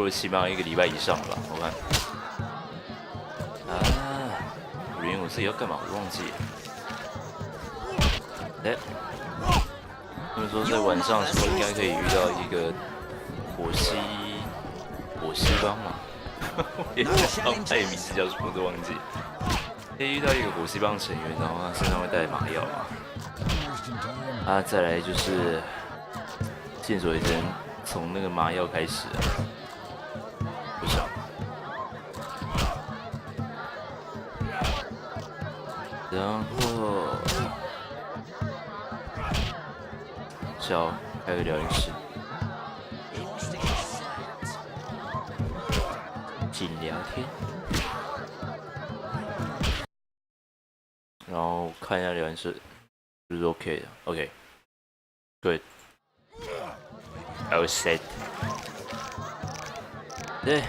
或者起码1个礼拜以上吧，我看。啊，原因我自己要干嘛？我忘记了。哎，他们说在晚上的时候应该可以遇到一个火西帮嘛，我也不知道他的名字叫什么，都忘记。可以遇到一个火西帮成员，然后他身上会带麻药嘛。啊，再来就是线索也只能从那个麻药开始了，不少。然后叫开个聊天室，请聊天，然后看一下聊天室是不是 OK 的 ，OK，Good， I was set， 对。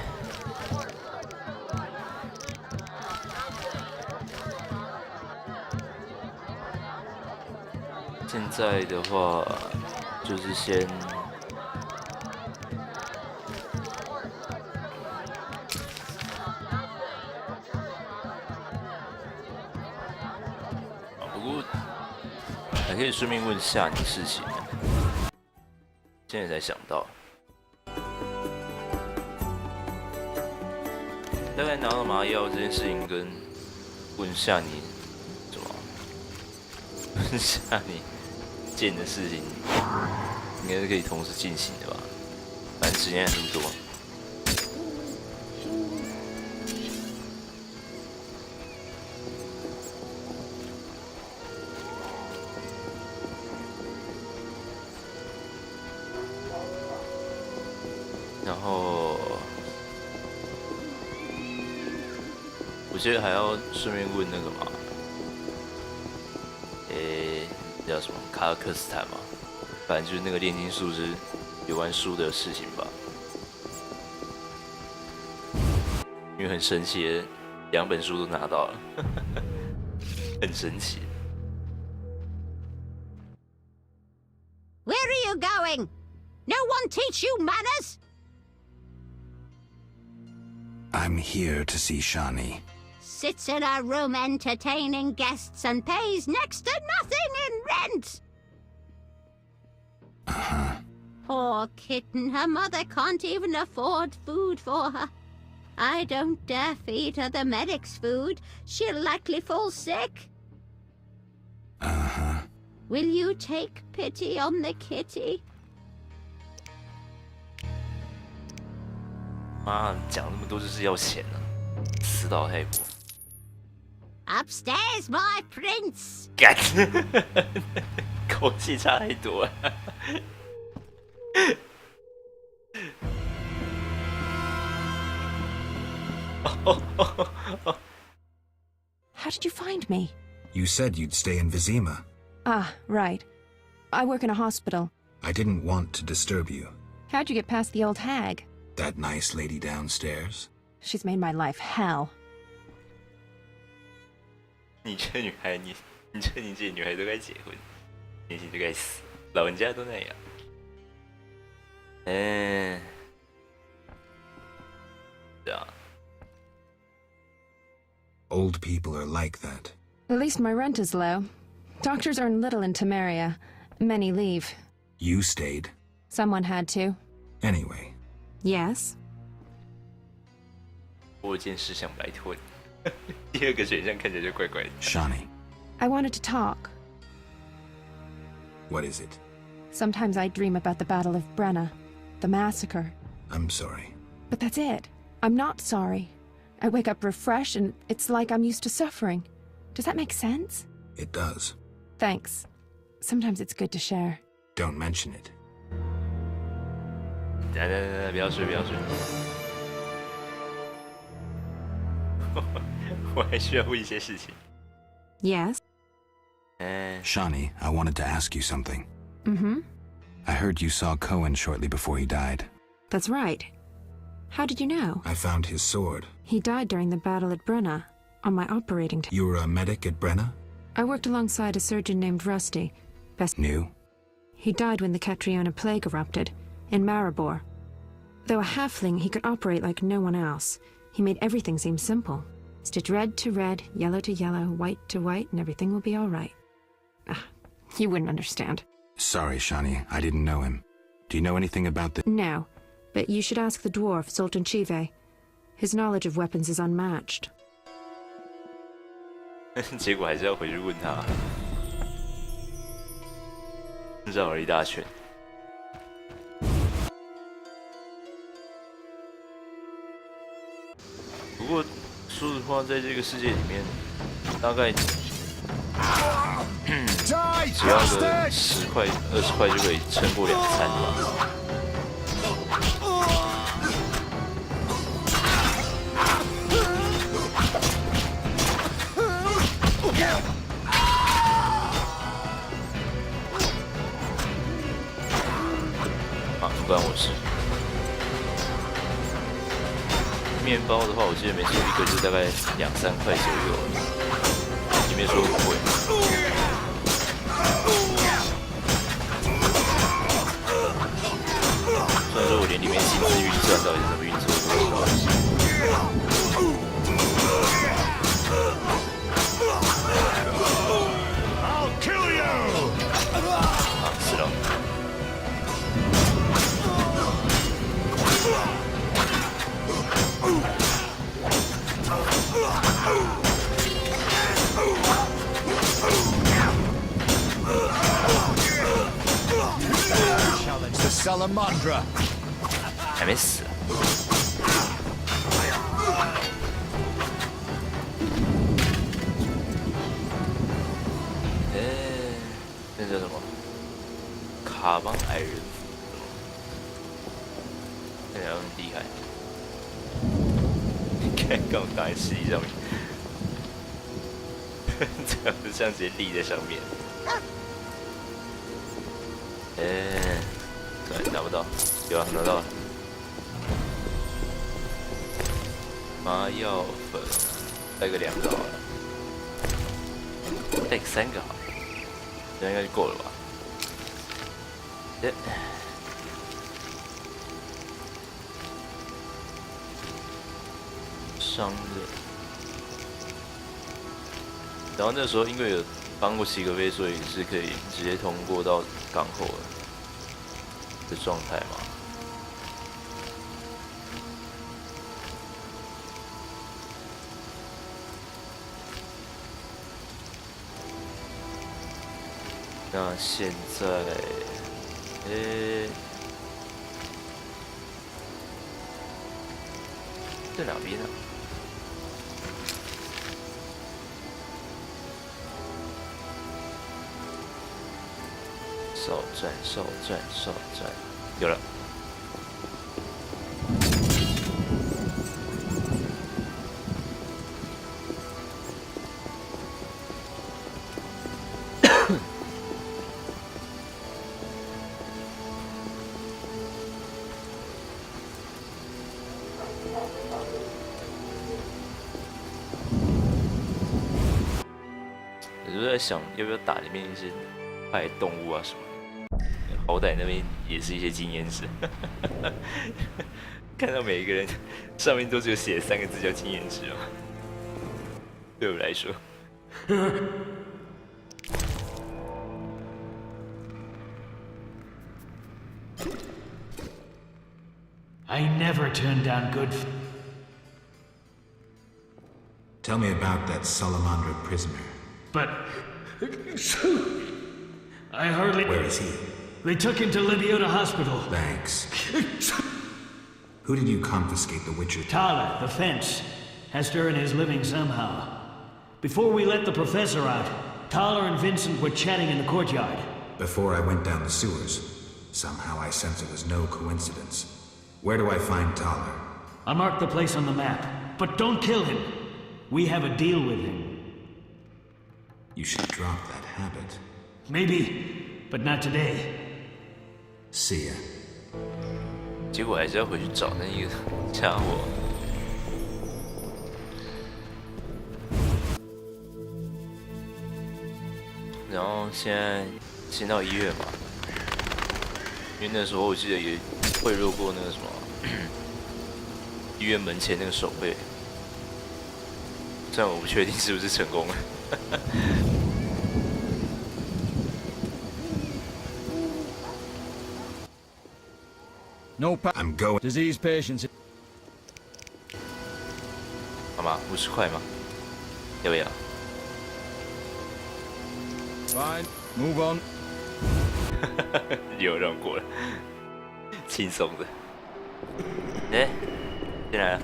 现在的话，就是先不过还可以顺便问下你事情。现在才想到，大概拿到麻药这件事情跟问下你什么？问下你。件的事情应该是可以同时进行的吧，反正时间还这么多。然后我觉得还要顺便问那个嘛，叫什么卡尔克斯坦嘛，反正就是那个炼金术师有关书的事情吧。因为很神奇的，2本书都拿到了，很神奇。Where are you going? No one teach you manners? I'm here to see Shani. Sits in a room entertaining guests and pays next to nothing in rent. Poor kitten, her mother can't even afford food for her. I don't dare feed her the medic's food. She'll likely fall sick. Will you take pity on the kitty? 妈，讲那么多就是要钱啊，死老太婆。Upstairs, my prince. 干，口气差太多了。How did you find me? You said you'd stay in Vizima. Ah, right. I work in a hospital. I didn't want to disturb you. How'd you get past the old hag? That nice lady downstairs? She's made my life hell. 你这女孩，你这年纪的女孩都该结婚，年轻就该死，老人家都那样。对啊。Old people are like that. At least my rent is low. Doctors earn little in Temeria. Many leave. You stayed. Someone had to. Anyway. Yes? 我有件事想拜托你。第2个选项看起来就怪怪的。Shani. I wanted to talk. What is it? Sometimes I dream about the Battle of Brenna. The massacre. I'm sorry. But that's it. I'm not sorry. I wake up refreshed and it's like I'm used to suffering. Does that make sense? It does. Thanks. Sometimes it's good to share. Don't mention it. 不要睡，不要睡。我还需要问一些事情。Yes? Shani, I wanted to ask you something. Mm-hmm. I heard you saw Cohen shortly before he died. That's right. How did you know? I found his sword. He died during the battle at Brenna, on my operating table. You were a medic at Brenna? I worked alongside a surgeon named Rusty. New? He died when the Catriona plague erupted, in Maribor. Though a halfling, he could operate like no one else. He made everything seem simple. Stitch red to red, yellow to yellow, white to white, and everything will be all right. Ah, you wouldn't understand. Sorry, Shani, I didn't know him. Do you know anything about the... No, but you should ask the dwarf, Sultan Chive. His knowledge of weapons is unmatched. 结果还是要回去问他，绕了一大圈。不过说实话，在这个世界里面，大概只要个10块、20块就可以撑过2餐吧。啊，不关我事。面包的话，我记得没错，一个就大概2、3块左右，里面说不贵。虽然说我连里面薪资运算到底是怎么运作都不知道。啊，是了。Challenge the Salamandra. 还没死。那叫什么？卡邦矮人斧，看起来很厉害。看，刚好打在尸体上面，这样子直接立在上面。对，拿不到，有啊，拿到了。麻药粉，带个2个好了，带个3个好了，这样应该就够了吧？商人，然后那时候因为有帮过7个飞，所以是可以直接通过到港口的状态嘛。那现在，在哪边呢？哨站，有了。我就在想，要不要打里面一些派动物啊什么的，好歹那边也是一些经验值。看到每一个人上面都只有写3个字叫经验值哦，对我来说。I never turn down good. Tell me about that Salamandra prisoner. But I hardly. Where is he? They took him to Libiota Hospital. Thanks. Who did you confiscate the Witcher? Tala, the fence, has to earn his living somehow. Before we let the professor out, Tala and Vincent were chatting in the courtyard. Before I went down the sewers, somehow I sense it was no coincidence. Where do I find Thaler? I marked the place on the map, but don't kill him. We have a deal with him. You should drop that habit. Maybe, but not today. See ya. 结果还是要回去找那一个家伙。然后现在先到1月嘛，因为那时候我记得贿赂过那个什么医院门前那个守卫，虽然我不确定是不是成功了。No I'm going. disease patients. 好吗？50块吗？要不要？ Fine. Move on. 有让过了，轻松的。哎，进来了。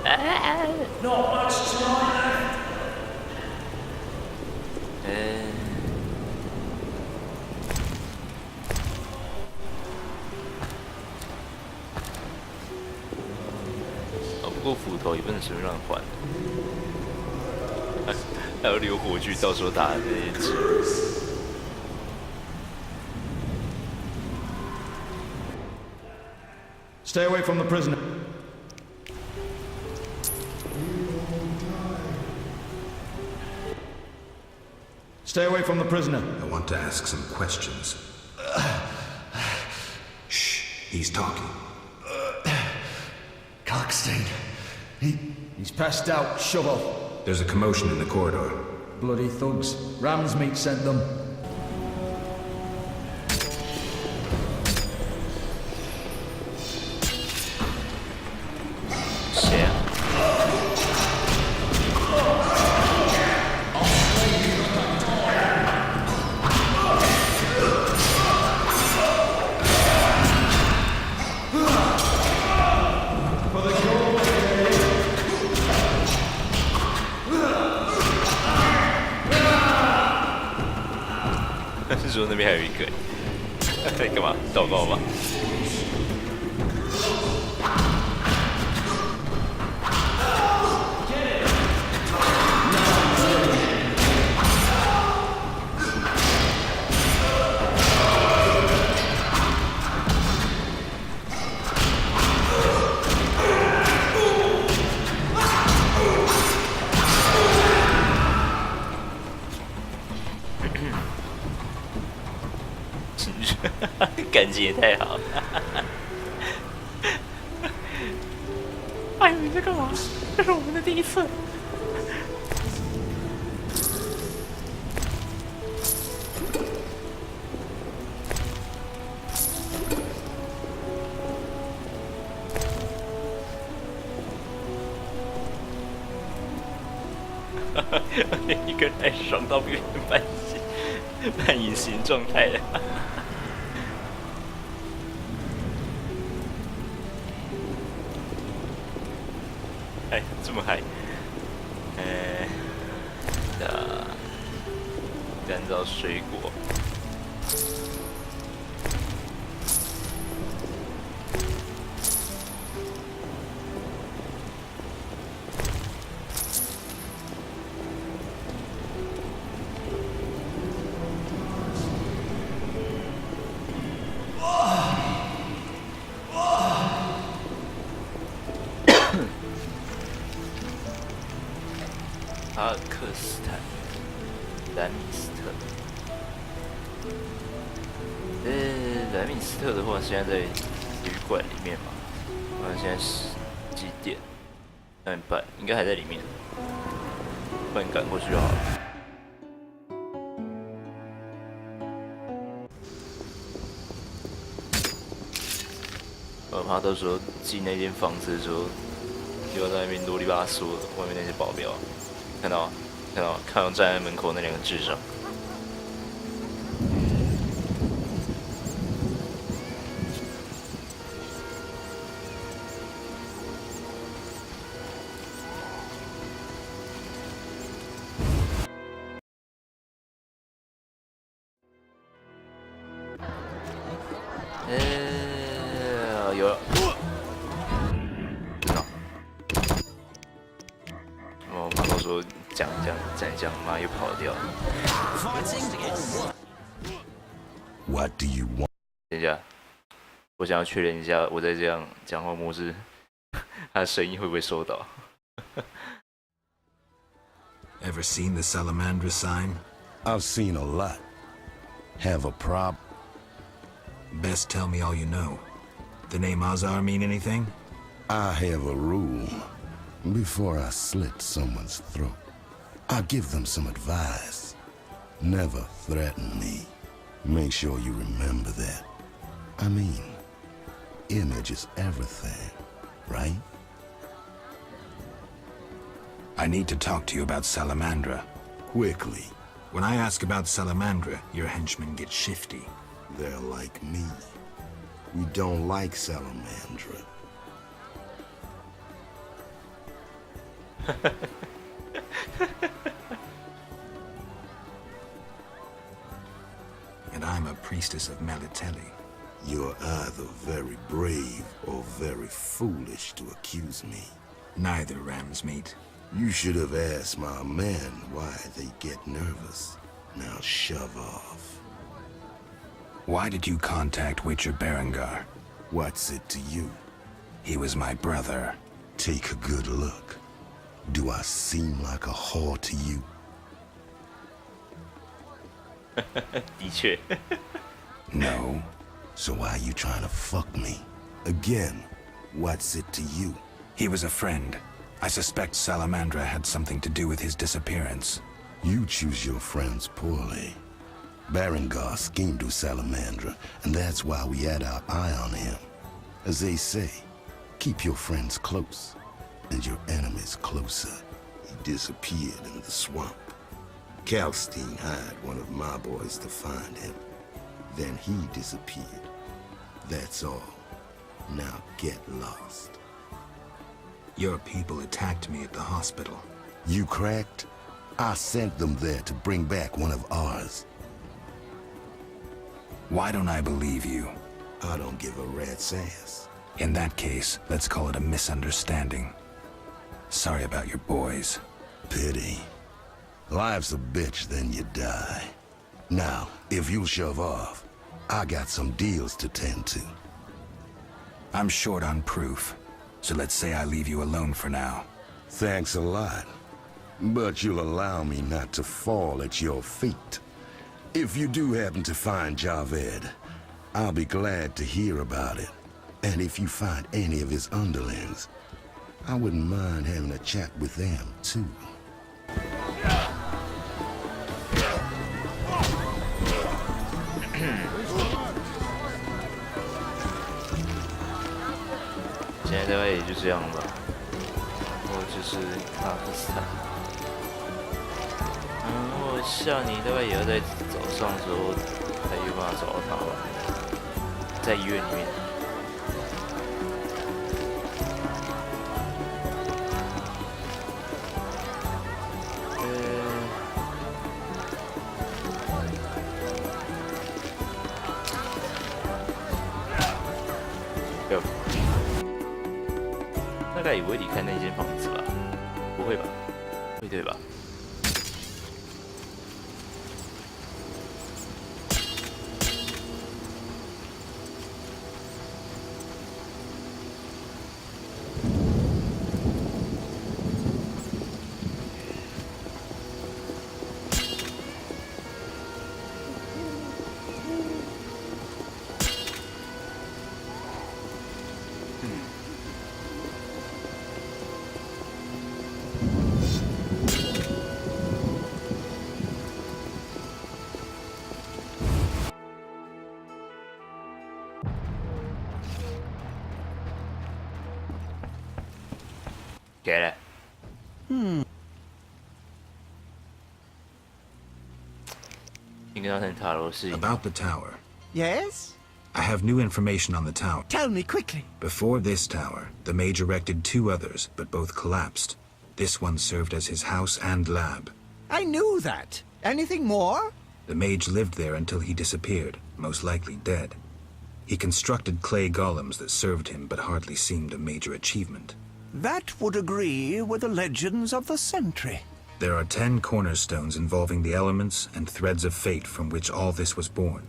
哎，哦，不过斧头也不能随便乱换，还要留火炬，到时候打那些纸。 Stay away from the prisoner. Stay away from the prisoner. I want to ask some questions. Shh, he's talking. Cockstein. He's passed out. Shove off. There's a commotion in the corridor. Bloody thugs. Ram's meat sent them. 谁啊？是说那边还有一个？在干嘛？祷告吗？感情也太好了。哎呦，你在干嘛？这是我们的第一次。一个人还爽到有点半隐形状态了。哎，这么嗨！干燥水果。阿尔克斯坦，兰米斯特。兰米斯特的话，现在在旅馆里面嘛。现在是几点？2点半，应该还在里面。不然赶过去就好了。我怕到时候进那间房子的时候，又要在那边啰里吧嗦的，外面那些保镖。 看到站在门口那2个智障。有了。我怕到时候讲一讲，妈又跑掉。What do you want? 等一下，我想要确认一下，我在这样讲话模式，他的声音会不会收到？ Ever seen the Salamandra sign? I've seen a lot. Have a prob? Best tell me all you know. The name Azar mean anything? I have a rule. Before I slit someone's throat, I give them some advice. Never threaten me. Make sure you remember that. I mean, image is everything, right? I need to talk to you about Salamandra. Quickly. When I ask about Salamandra, your henchmen get shifty. They're like me. We don't like Salamandra. And I'm a priestess of Melitelli. You're either very brave or very foolish to accuse me. Neither, Ramsmeat. You should have asked my men why they get nervous. Now shove off. Why did you contact Witcher Berengar? What's it to you? He was my brother. Take a good look. Do I seem like a whore to you? 的确 No. So why you trying to fuck me? Again, what's it to you? He was a friend. I suspect Salamandra had something to do with his disappearance. You choose your friends poorly. Berengar schemed with Salamandra, and that's why we had our eye on him. As they say, keep your friends close, and your enemies closer. He disappeared in the swamp. Kalstein hired one of my boys to find him. Then he disappeared. That's all. Now get lost. Your people attacked me at the hospital. You cracked? I sent them there to bring back one of ours. Why don't I believe you? I don't give a rat's ass. In that case, let's call it a misunderstanding. Sorry about your boys. Pity. Life's a bitch, then you die. Now, if you'll shove off, I got some deals to tend to. I'm short on proof, so let's say I leave you alone for now. Thanks a lot. But you'll allow me not to fall at your feet. If you do happen to find Javed, I'll be glad to hear about it. And if you find any of his underlings, I wouldn't mind having a chat with them, too.现在大概也就这样吧。然后就是卡克斯坦，然后夏尼大概也要在早上的时候才有办法找到他吧，在医院里面。大概也不会离开那间房子吧？不会吧？会对吧？给了。你跟他谈塔罗是 About the tower. Yes? I have new information on the tower. Tell me quickly. Before this tower, the mage erected 2 others, but both collapsed. This one served as his house and lab. I knew that. Anything more? The mage lived there until he disappeared, most likely dead. He constructed clay golems that served him but hardly seemed a major achievement. That would agree with the legends of the Sentry. There are 10 cornerstones involving the elements and threads of fate from which all this was born.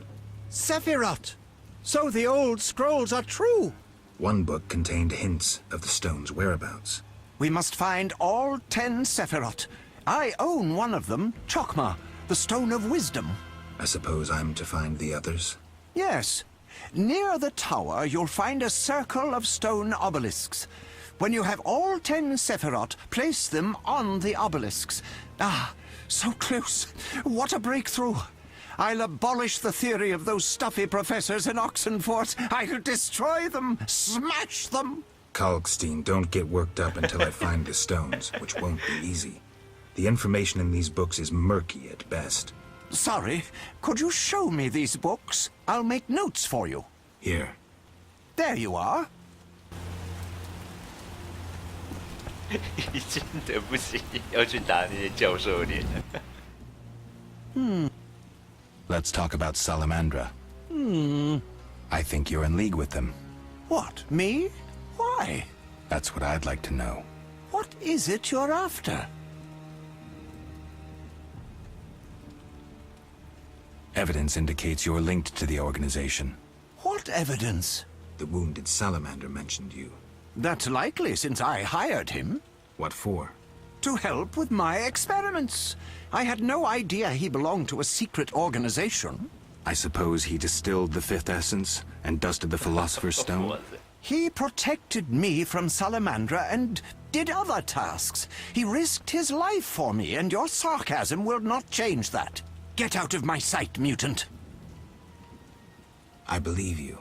Sephiroth! So the old scrolls are true! One book contained hints of the stone's whereabouts. We must find all 10 Sephiroth. I own one of them, Chokmah, the Stone of Wisdom. I suppose I'm to find the others? Yes. Near the tower, you'll find a circle of stone obelisks. When you have all 10 Sephiroth, place them on the obelisks. Ah, so close. What a breakthrough. I'll abolish the theory of those stuffy professors in Oxenfurt. I'll destroy them, smash them. Kalkstein, don't get worked up until I find the stones, which won't be easy. The information in these books is murky at best. Sorry, could you show me these books? I'll make notes for you. Here. There you are. 已经得不起要去打那些教授脸。Let's talk about Salamandra. I think you're in league with them. What, me? Why? That's what I'd like to know. What is it you're after? Evidence indicates you're linked to the organization. What evidence? The wounded salamander mentioned you. That's likely, since I hired him. What for? To help with my experiments. I had no idea he belonged to a secret organization. I suppose he distilled the fifth essence and dusted the Philosopher's Stone? He protected me from Salamandra and did other tasks. He risked his life for me, and your sarcasm will not change that. Get out of my sight, mutant. I believe you.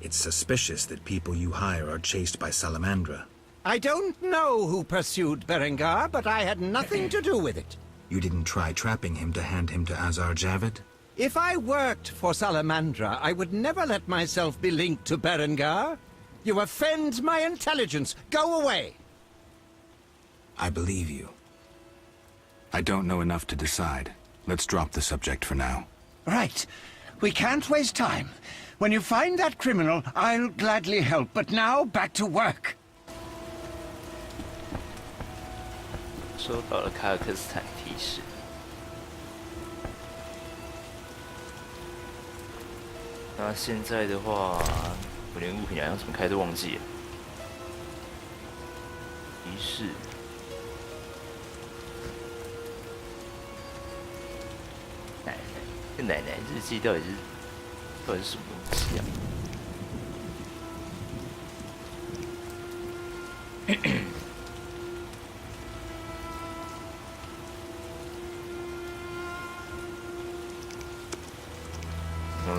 It's suspicious that people you hire are chased by Salamandra. I don't know who pursued Berengar, but I had nothing to do with it. You didn't try trapping him to hand him to Azar Javid? If I worked for Salamandra, I would never let myself be linked to Berengar. You offend my intelligence. Go away. I believe you. I don't know enough to decide. Let's drop the subject for now. Right. We can't waste time. When you find that criminal, I'll gladly help. But now, back to work. 收到了卡尔克斯坦提示。那现在的话，我连物品栏要怎么开都忘记了。提示。奶奶，这奶奶日记到底是什么东西啊？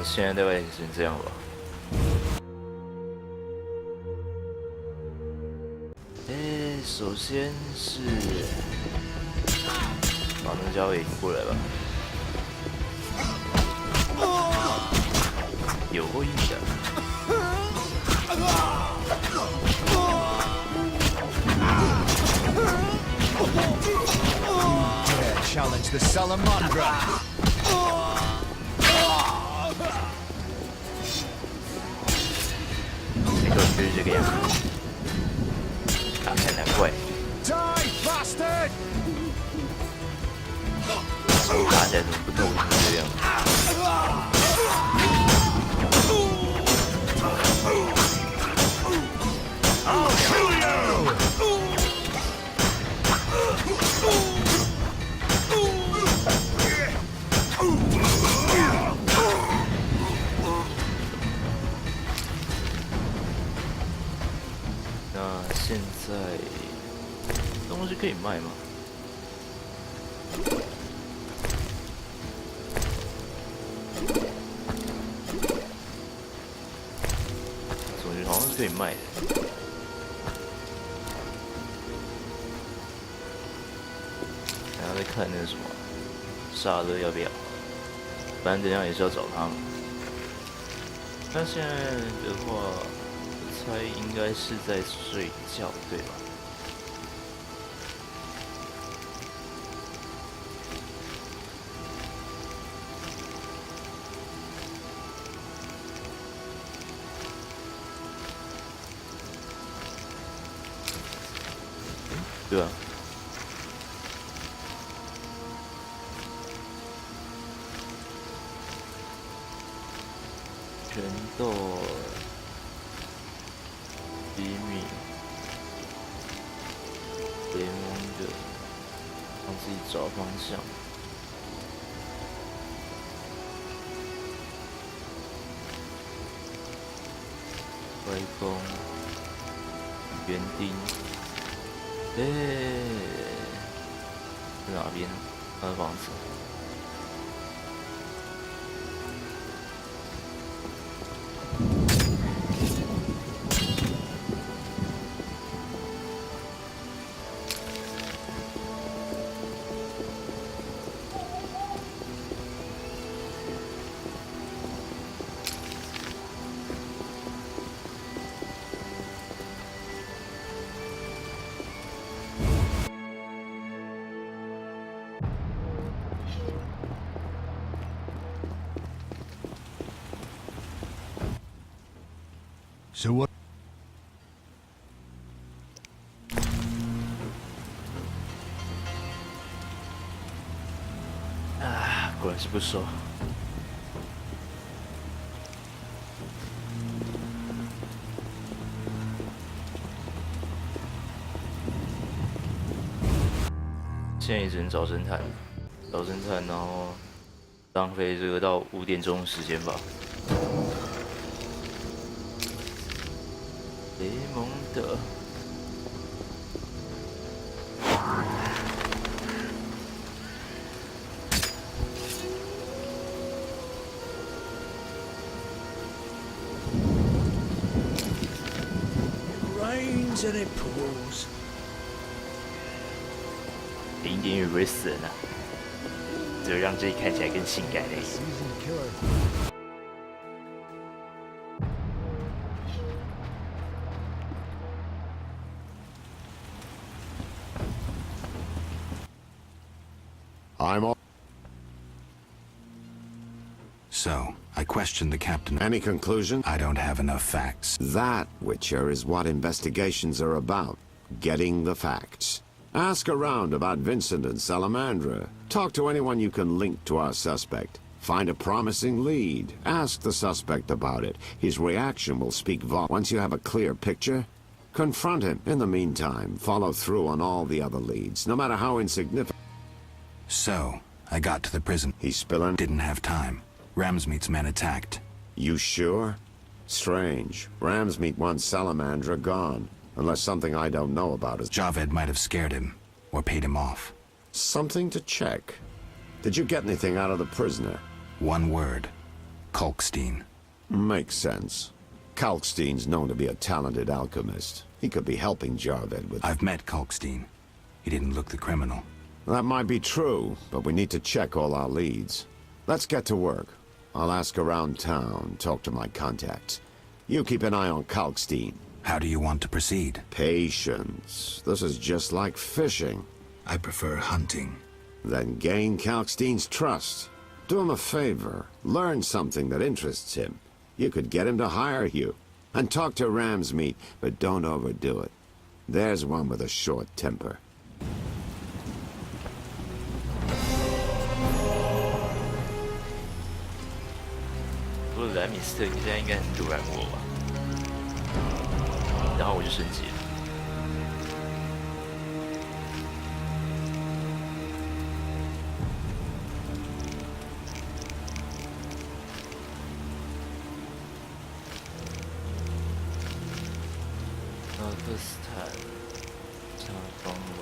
现在大概先这样吧。首先是把那个家伙引过来吧。有够硬的。Dare challenge the Salamandra. 就是这个样子。啊，难怪。Die, bastard! 打起来怎么不动这个样子？I'll kill you! 那现在东西可以卖吗？总之好像是可以卖的。然后再看那个什么沙勒要不要，反正等一下也是要找他嘛。那现在的话，我猜应该是在睡觉，对吧？对啊。拳斗机密联盟的，让自己找方向。外公，园丁，在哪边？他的房子。So what? Ah, 果然是不熟。现在也只能找侦探，然后浪费这个到5点钟的时间吧。雷蒙德，Rains and it pours. 零点雨不会死人啊，只会让这里看起来更性感而已。 Season killer. I'm all. So, I questioned the captain. Any conclusion? I don't have enough facts. That, Witcher, is what investigations are about. Getting the facts. Ask around about Vincent and Salamandra. Talk to anyone you can link to our suspect. Find a promising lead. Ask the suspect about it. His reaction will speak volumes. Once you have a clear picture, confront him. In the meantime, follow through on all the other leads, no matter how insignificant. So, I got to the prison. He's spilling. Didn't have time. Ramsmeet's men attacked. You sure? Strange. Ramsmeet wants Salamandra gone. Unless something I don't know about is... Javed might have scared him, or paid him off. Something to check. Did you get anything out of the prisoner? One word. Kalkstein. Makes sense. Kalkstein's known to be a talented alchemist. He could be helping Javed with... I've met Kalkstein. He didn't look the criminal. That might be true, but we need to check all our leads. Let's get to work. I'll ask around town, talk to my contacts. You keep an eye on Kalkstein. How do you want to proceed? Patience. This is just like fishing. I prefer hunting. Then gain Kalkstein's trust. Do him a favor. Learn something that interests him. You could get him to hire you. And talk to Ramsmeet, but don't overdo it. There's one with a short temper. 除了莱米斯特，你现在应该很阻拦我吧？然后我就升级了。阿克斯坦，加邦王，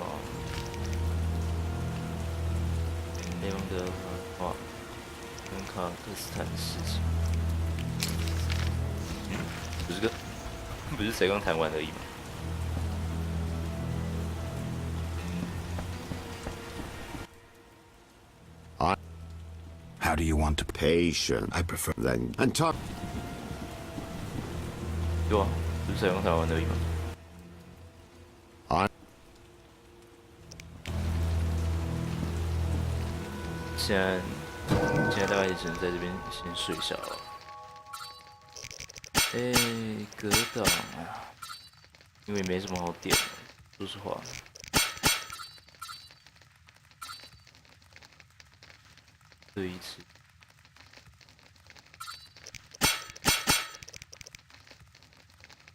雷蒙德文化，跟卡克斯坦的事情。 不是才刚谈完而已吗？ How do you want to... Patient. I prefer... Then... And talk... 对啊，不是才刚谈完而已吗？ 现在大概也只能在这边先睡下了。 格挡啊，因为没什么好点的，说实话。对一次，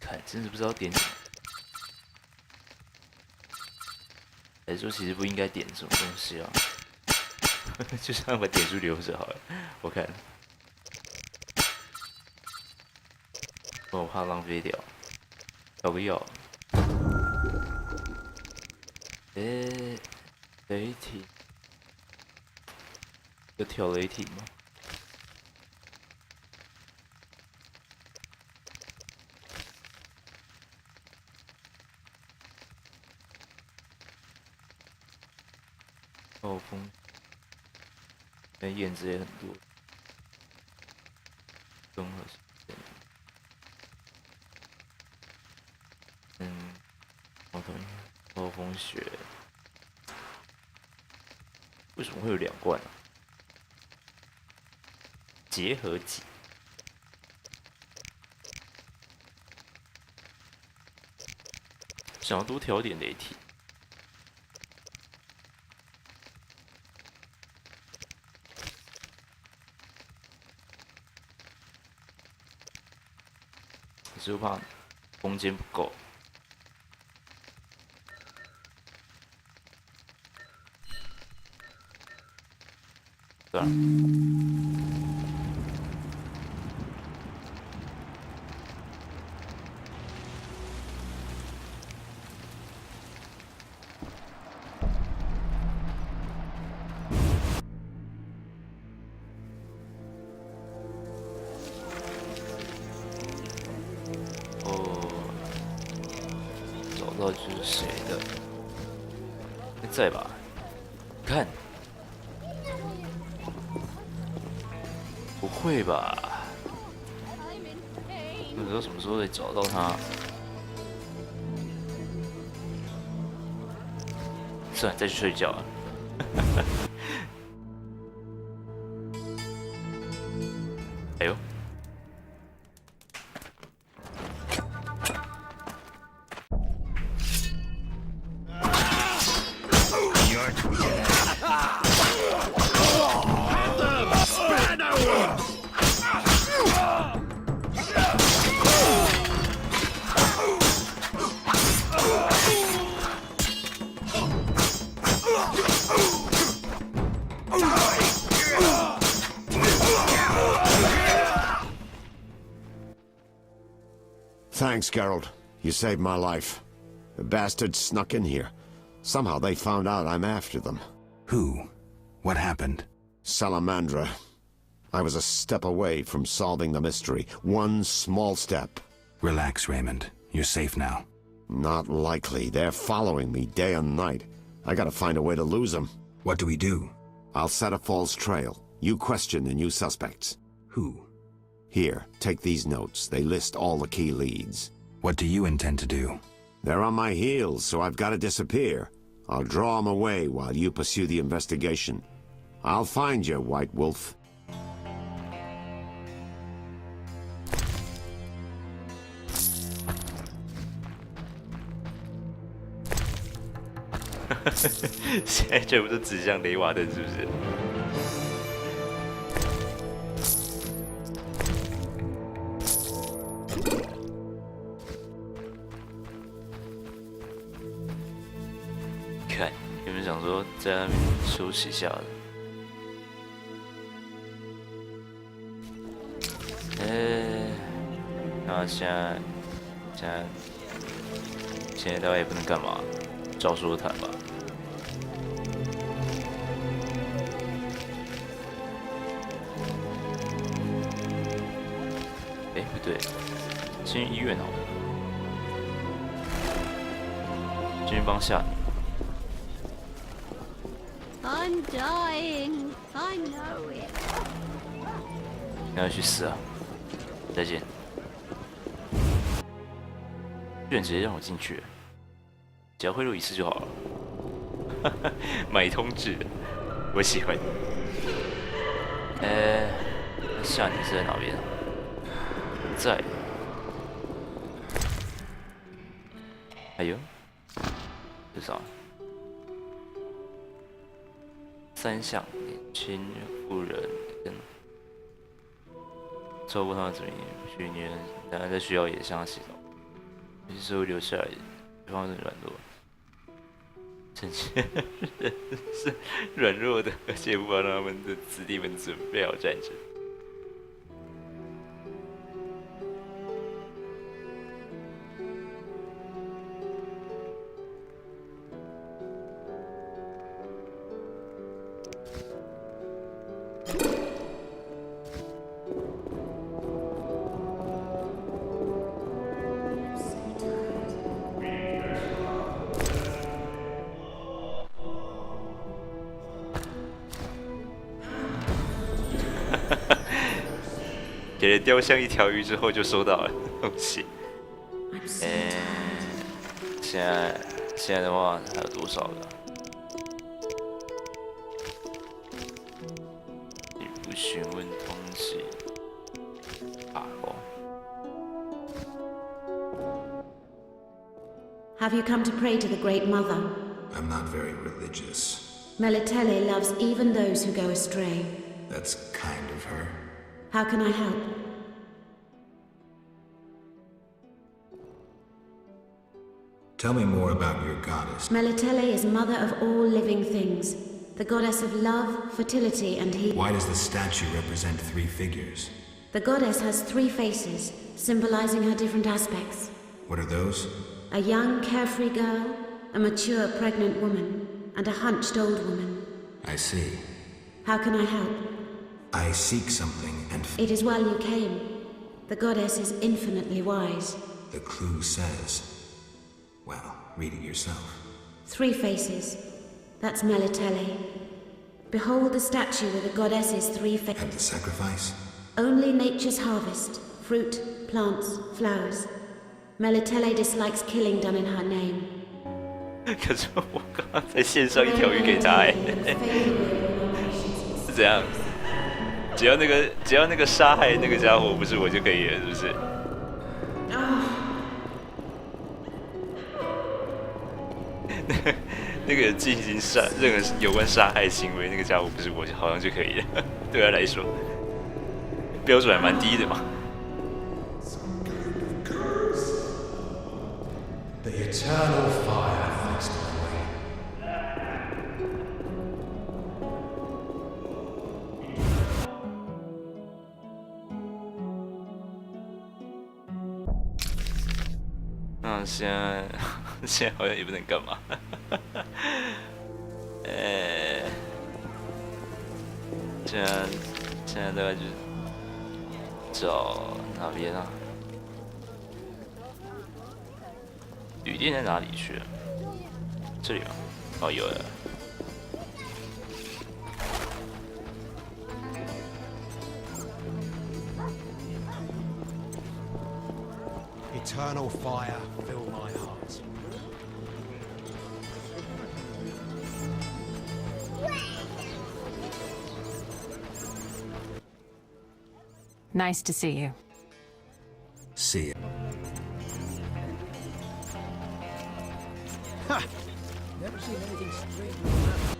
看真是不知道点什么，还是说其实不应该点什么东西啊？就这样把点数留着好了，我看。我怕浪费掉，要不要？雷霆，要跳雷霆吗？暴风，那燕子也很多，综合事件。暴风雪，为什么会有2罐啊？结合剂，想要多调点雷霆。可是又怕空间不够。对啊。找到就是谁的？在吧？看。不会吧？不知道什么时候得找到他。算了，再去睡觉了。哎呦！Thanks, Geralt. You saved my life. The bastards snuck in here. Somehow they found out I'm after them. Who? What happened? Salamandra. I was a step away from solving the mystery. One small step. Relax, Raymond. You're safe now. Not likely. They're following me day and night. I gotta find a way to lose them. What do we do? I'll set a false trail. You question the new suspects. Who? Here, take these notes. They list all the key leads. What do you intend to do? They're on my heels, so I've got to disappear. I'll draw them away while you pursue the investigation. I'll find you, White Wolf. 现在全部都指向雷瓦登，是不是？看，有没有想说在那边休息一下的？那现在大概也不能干嘛，照说谈吧。哎，不对，先去医院好了，先去帮夏女。I'm dying. I know it. 你要去死啊！再见。居然直接让我进去，只要贿赂一次就好了。买通制，我喜欢。夏女是在哪边？在。哎呦，这啥？3项年轻妇人跟照顾他们怎么去年，当然在学校也向他洗澡。有些时候留下来，对方是软弱，呈现人是软弱的，而且不帮他们的子弟们准备好战争。给了雕像一条鱼之后就收到了东西。现在的话还有多少个？礼物询问通知。Have you come to pray to the Great Mother? I'm not very religious. Melitele loves even those who go astray. That's kind of her. How can I help? Tell me more about your goddess. Melitele is mother of all living things, the goddess of love, fertility, and healing. Why does the statue represent 3 figures? The goddess has 3 faces, symbolizing her different aspects. What are those? A young, carefree girl, a mature, pregnant woman, and a hunched old woman. I see. How can I help? I seek something and... It is well you came. The goddess is infinitely wise. The clue says... Well, read it yourself. 3 faces. That's Melitele. Behold the statue with the goddess's 3 faces. And the sacrifice? Only nature's harvest. Fruit, plants, flowers. Melitele dislikes killing done in her name. 可是我刚刚才献上一条鱼给他，是这样。只要那个杀害那个家伙不是我就可以了，是不是？那个进行任何有关杀害行为，那个家伙不是我，好像就可以了。对他来说，标准还蛮低的嘛。The eternal fire fixed my way.现在好像也不能干嘛。现在大概就是找哪边啊？旅店在哪里去了？这里吗？哦，有了。Eternal fire fill my heart. Nice to see you. See you. Ha! Never seen anything strange than that.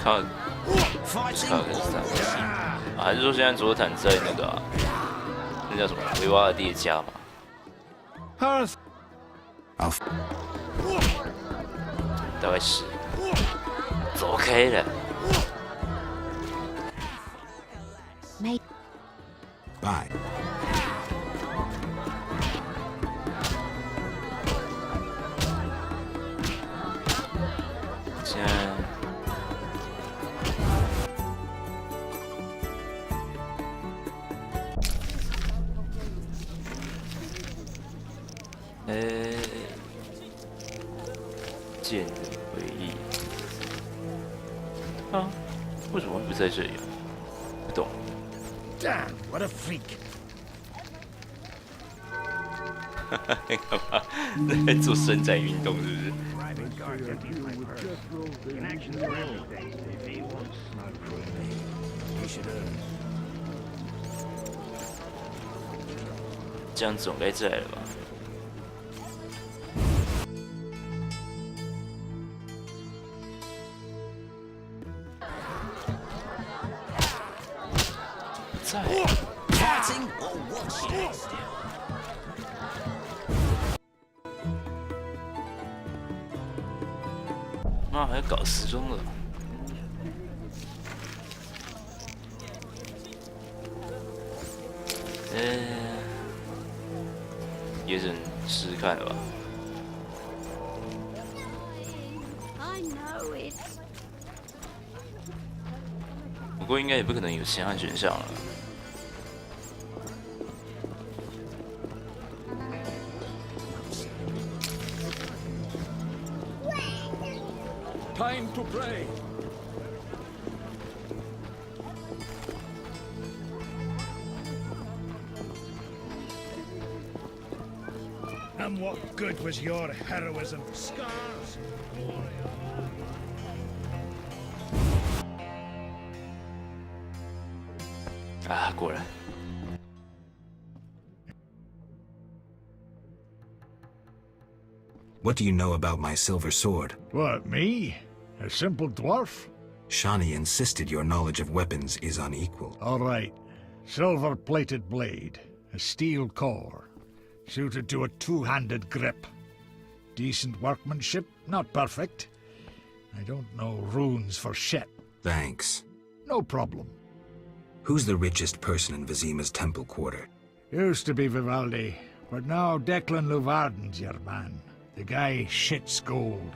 看个是啥？还是说现在佐坦在那个、那叫什么维瓦尔第的家嘛？大概是。走开了。Bye. Ờ, 剑的回忆。啊，为什么会不在这里啊？不懂。Damn, what a freak! 干嘛？在做伸展运动是不是？这样总该在了吧？在。妈，还要搞时钟了。也只能试试看了吧。不过应该也不可能有其他选项了。time to pray. And what good was your heroism? Scars?啊，果然。 What do you know about my silver sword? What, me? A simple dwarf? Shani insisted your knowledge of weapons is unequal. All right. Silver-plated blade, a steel core, suited to a two-handed grip. Decent workmanship, not perfect. I don't know runes for shit. Thanks. No problem. Who's the richest person in Vizima's temple quarter? Used to be Vivaldi, but now Declan Luvarden's your man. The guy shits gold.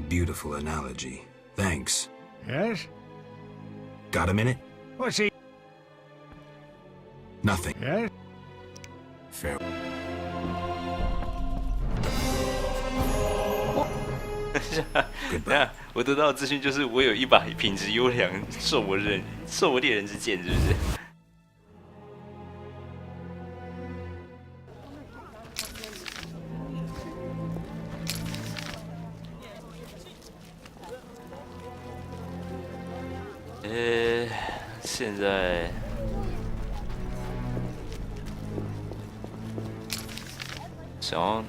Beautiful analogy. Thanks. Yes? Got a minute? What's he? Nothing. Yes? Fair. 那我得到的资讯就是我有一把品质优良、受我猎人之剑，是不是？现在想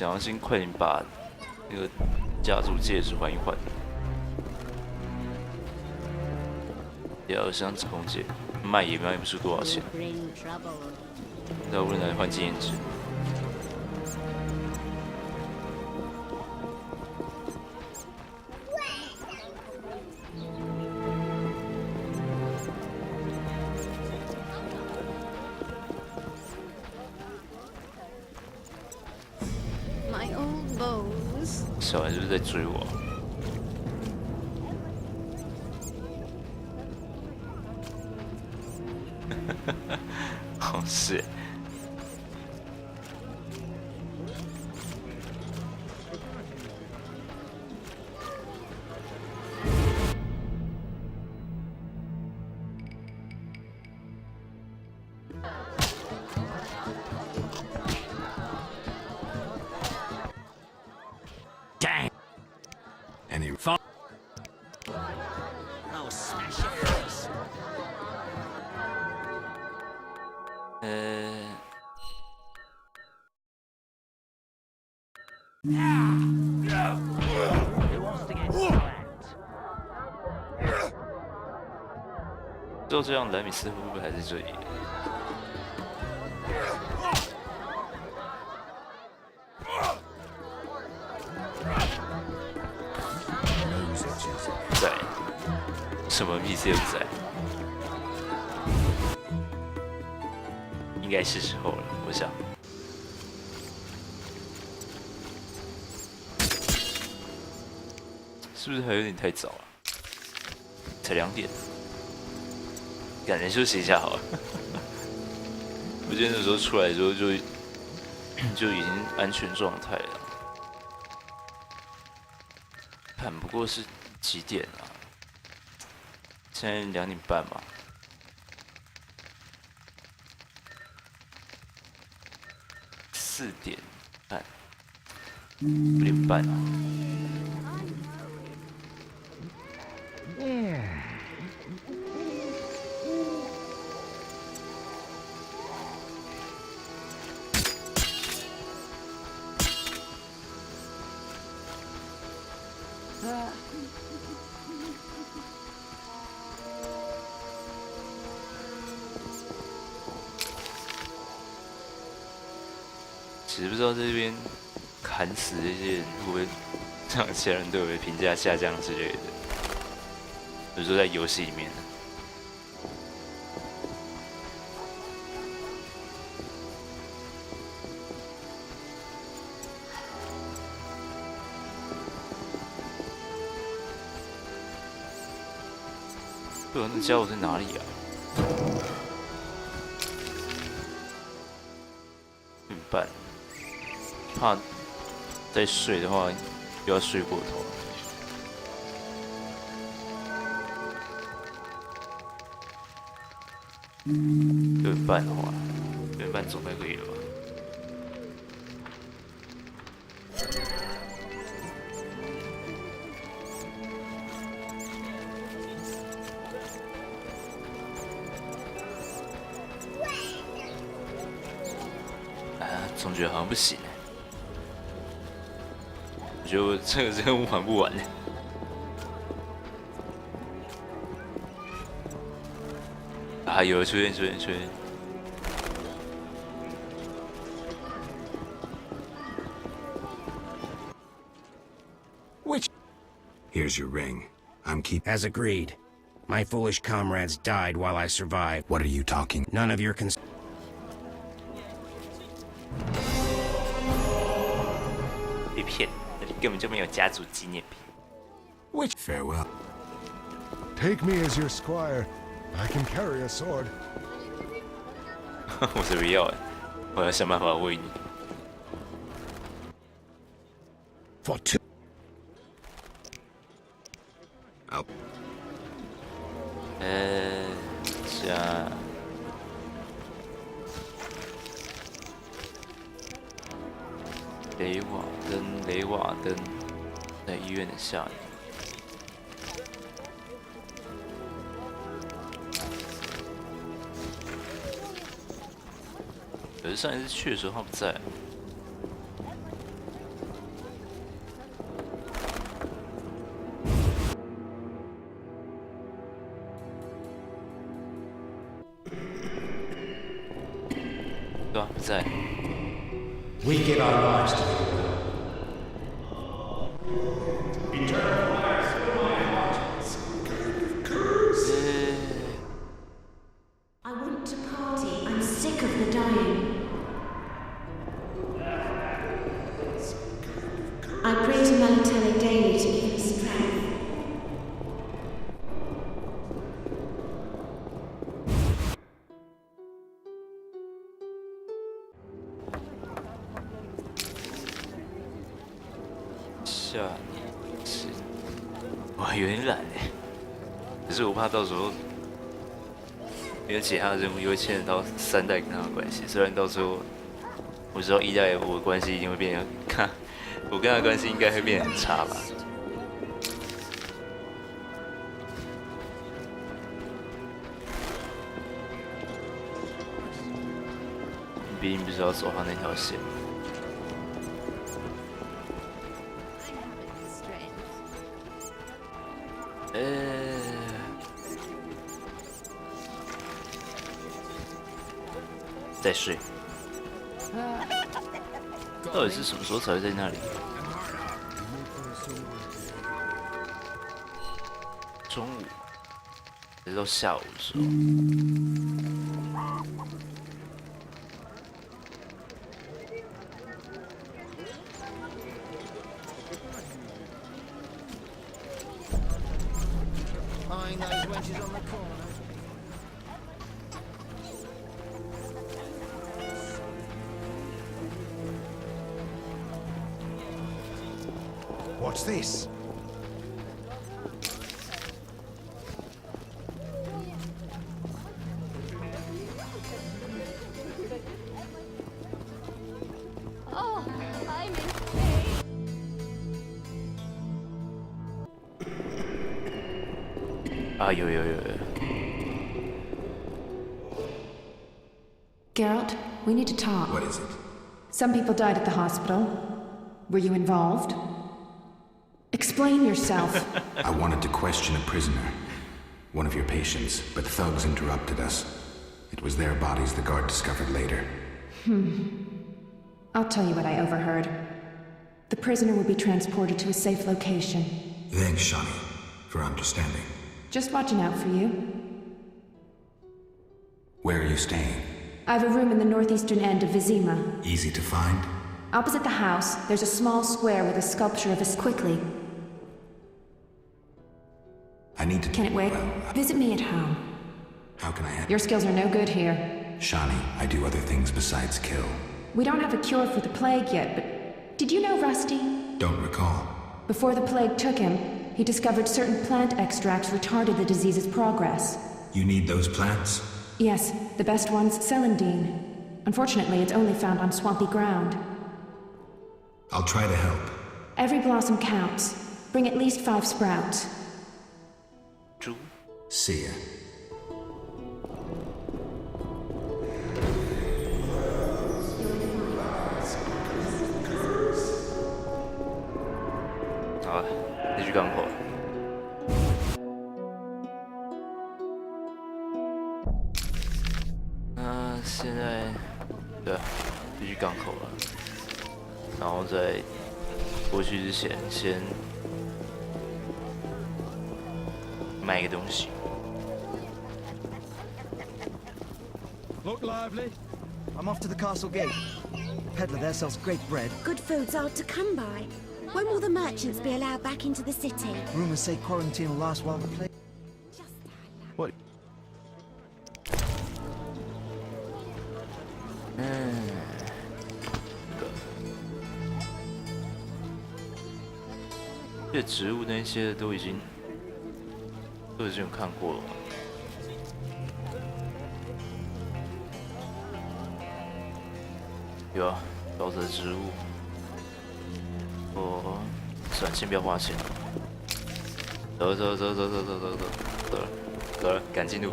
要先快点把那个家族戒指换一换。2箱子空戒卖也卖不出多少钱，要不然来换纪念值。 My old bows. 小孩是不是在追我？好是。Dang. Any fun? Oh, smash your face. 就这样，莱米斯会不会还在这里？在，什么 PC 都在，应该是时候了，我想。是不是还有点太早了？才2点，赶紧休息一下好了。我记得那时候出来的时候就已经安全状态了。看，不过是几点啊？现在2点半嘛。4点半，5点半啊。只是不知道这边砍死这些人会不会让其他人对我的评价下降之类的。比如说在游戏里面。对啊，那家伙在哪里啊？6点半，怕再睡的话又要睡过头。6点半的话，6点半总该可以了吧？总觉得好像不行，我觉得我这个任务玩不完。啊，有出现。Which? Here's your ring. I'm As agreed. My foolish comrades died while I survived. What are you talking? None of your被骗，那里根本就没有家族纪念品。Which? Farewell. Take me as your squire. I can carry a sword. 我才不要哎！我要想办法喂你。For two. Out. 加雷瓦登在医院的下面。可是上一次去的时候他不在。对啊，不在。We give our lives to you. Eternal lives fill my heart. Some kind of curse. I want to party. I'm sick of the dying. I pray to Melitele daily to give me strength.哇，有点懒哎，可是我怕到时候没有其他的任务，又会牵扯到3代跟他的关系。虽然到最后我知道1代我的关系一定会变得，我跟他的关系应该会变得很差吧。毕竟不是要走他那条线。再睡。到底是什么时候才会在那里？中午，还是到下午的时候？What's this? Oh, I'm in pain. Ah, yo. Geralt, we need to talk. What is it? Some people died at the hospital. Were you involved? Explain yourself. I wanted to question a prisoner, one of your patients, but thugs interrupted us. It was their bodies the guard discovered later. I'll tell you what I overheard. The prisoner will be transported to a safe location. Thanks, Shani, for understanding. Just watching out for you. Where are you staying? I have a room in the northeastern end of Vizima. Easy to find? Opposite the house, there's a small square with a sculpture of us. Quickly. I need to... Can it wait? Well, Visit me at home. how can I handle... Your skills are no good here. Shani, I do other things besides kill. We don't have a cure for the plague yet, but... Did you know Rusty? Don't recall. Before the plague took him, he discovered certain plant extracts retarded the disease's progress. You need those plants? Yes, the best one's celandine. Unfortunately, it's only found on swampy ground. I'll try to help. Every blossom counts. Bring at least 5 sprouts. See ya. 好，你去港口。那现在，对啊，必须港口了。然后在过去之前，先买个东西。 Look lively. I'm off to the castle gate. Peddler there sells great bread. Good food's hard to come by. When will the merchants be allowed back into the city? Rumors say quarantine will last while the plague. What? 这植物那些都已经有看过了。 有啊，沼泽植物。算了，先不要花钱。走，赶进度。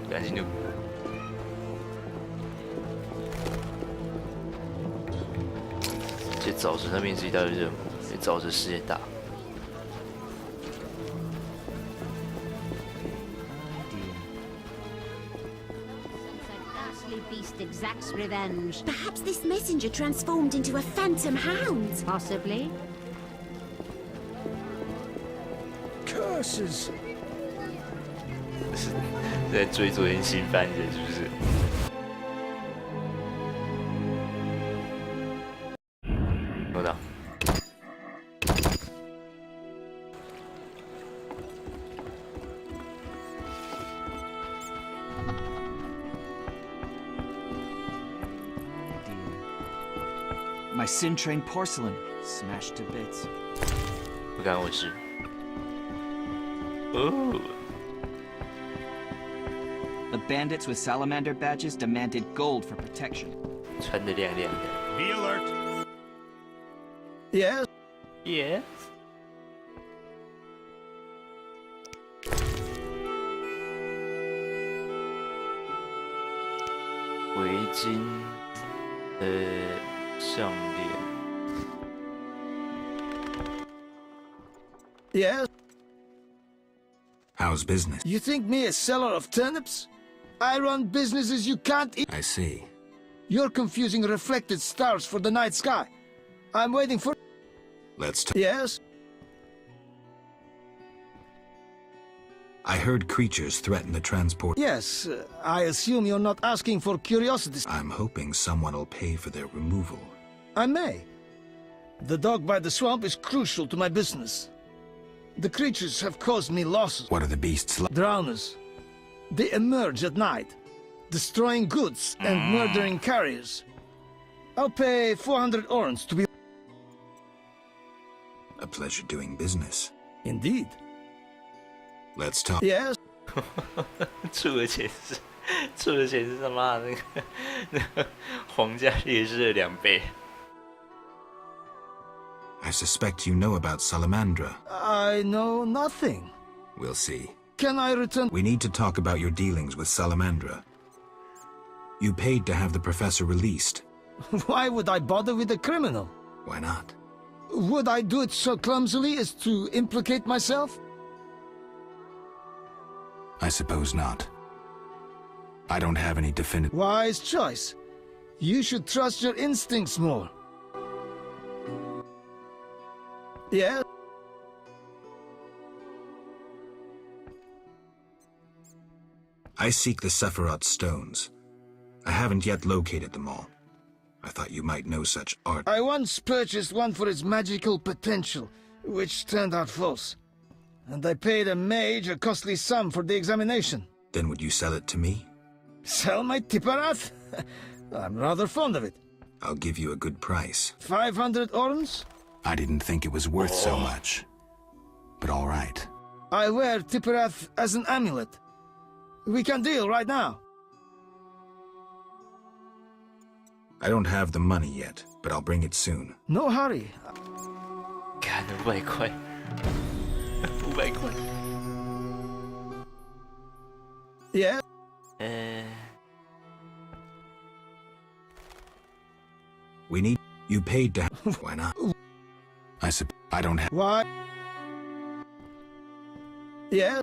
这沼泽那边是一大堆任务，因为沼泽世界大。 Beast exacts revenge. Perhaps this messenger transformed into a phantom hound. Possibly. Curses! 这是在追昨天新番的，是不是？我的。 My sin-trained porcelain, smashed to bits. 不干我事。哦。 The bandits with salamander badges demanded gold for protection. 穿得亮亮的。 Be alert. Yes. Yes. 围巾，项链。 Yes? How's business? You think me a seller of turnips? I run businesses you can't eat. I see. You're confusing reflected stars for the night sky. I'm waiting for... Let's talk. Yes? I heard creatures threaten the transport. Yes, I assume you're not asking for curiosities. I'm hoping someone will pay for their removal. I may. The dog by the swamp is crucial to my business. The creatures have caused me losses. What are the beasts like? Drowners. They emerge at night, destroying goods and murdering carriers. I'll pay 400 orens to be... A pleasure doing business. Indeed. Let's talk. Yes? 出的钱是他妈的那个皇家烈士的2倍。 I suspect you know about Salamandra. I know nothing. We'll see. Can I return? We need to talk about your dealings with Salamandra. You paid to have the professor released. Why would I bother with a criminal? Why not? Would I do it so clumsily as to implicate myself? I suppose not. I don't have any definitive... Wise choice. You should trust your instincts more. Yes? I seek the Sephiroth stones. I haven't yet located them all. I thought you might know such art. I once purchased one for its magical potential, which turned out false. And I paid a mage a costly sum for the examination. Then would you sell it to me? Sell my Tipparath? I'm rather fond of it. I'll give you a good price. 500 orens? I didn't think it was worth so much. But all right. I wear Tipparath as an amulet. We can deal right now. I don't have the money yet, but I'll bring it soon. No hurry. 看500块，500块。Yeah. We need you paid to. Why not? I don't have. Why? Yeah.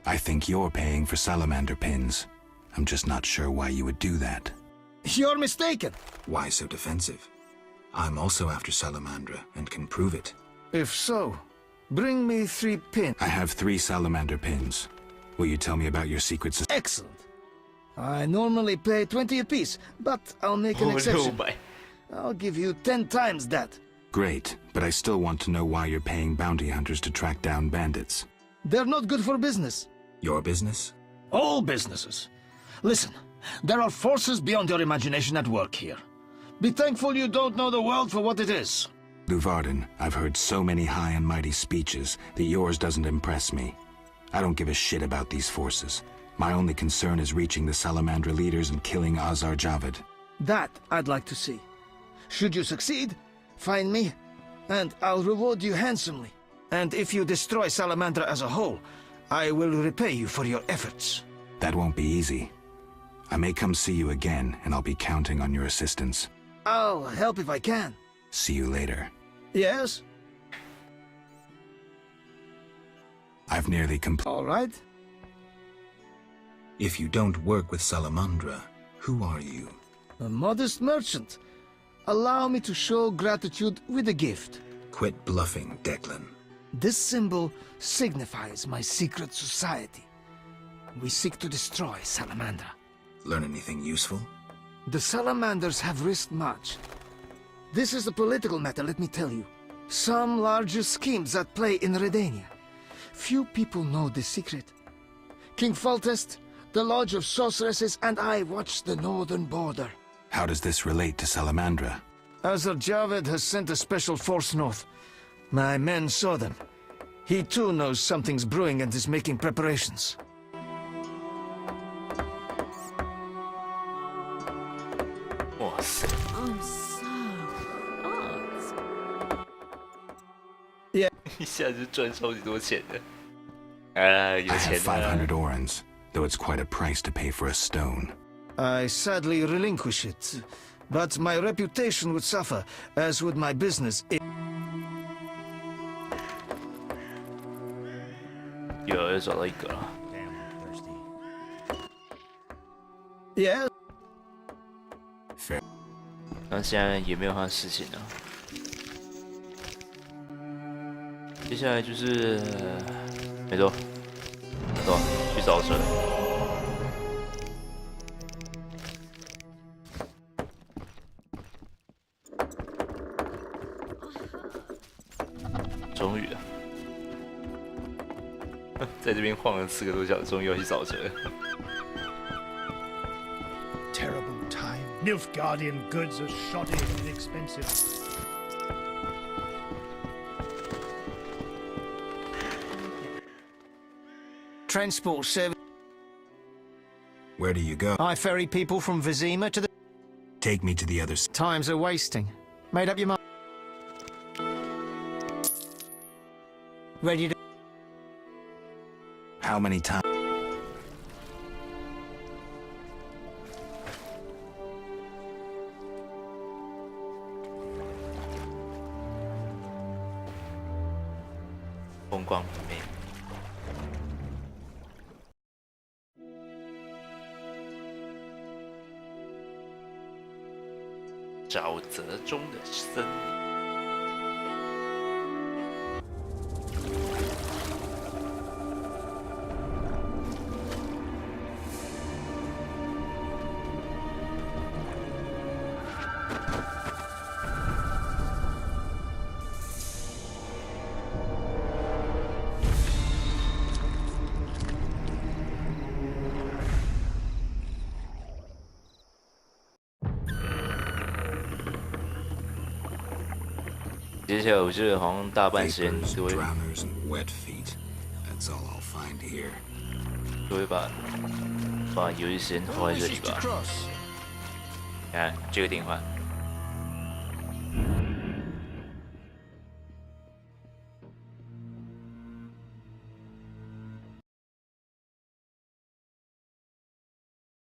I think you're paying for salamander pins. I'm just not sure why you would do that. You're mistaken. Why so defensive? I'm also after salamandra and can prove it. If so, bring me 3 pins. I have 3 salamander pins. Will you tell me about your secrets? Excellent. I normally pay 20 apiece, but I'll make an exception. I'll give you 10 times that. Great, but I still want to know why you're paying bounty hunters to track down bandits. They're not good for business. Your business? All businesses. Listen, there are forces beyond your imagination at work here. Be thankful you don't know the world for what it is. Luvarden, I've heard so many high and mighty speeches that yours doesn't impress me. I don't give a shit about these forces. My only concern is reaching the Salamandra leaders and killing Azar Javed. That I'd like to see. Should you succeed, find me, and I'll reward you handsomely. And if you destroy Salamandra as a whole, I will repay you for your efforts. That won't be easy. I may come see you again, and I'll be counting on your assistance. I'll help if I can. See you later. Yes? I've nearly completed. All right. If you don't work with Salamandra, who are you? A modest merchant. Allow me to show gratitude with a gift. Quit bluffing, Declan. This symbol signifies my secret society. We seek to destroy Salamandra. Learn anything useful? The Salamanders have risked much. This is a political matter, let me tell you. Some larger schemes at play in Redania. Few people know this secret. King Foltest, the Lodge of Sorceresses, and I watch the northern border. How does this relate to Salamandra? Azar Javed has sent a special force north. My men saw them. He too knows something's brewing and is making preparations. I'm so hot. Yeah. 一下就赚超级多钱的。有 I 钱 have 500的。orens, though it's quite a price to pay for a stone. I sadly relinquish it, but my reputation would suffer, as would my business. 又找到一个了。Yeah. Fair. 那现在也没有他的事情了。接下来就是没错，走，去找车。终于了，在这边晃了4个多小时，终于要去找车。Terrible time. Nilfgaardian goods are shoddy and expensive. Transport service. Where do you go? I ferry people from Vizima to the... Take me to the other side. Times are wasting. Made up your mind. Ready to... How many times?风光明媚。沼泽中的森林。接下来我记得好像大半时间都会，都会把有一些时间花在这里吧。看这个电话。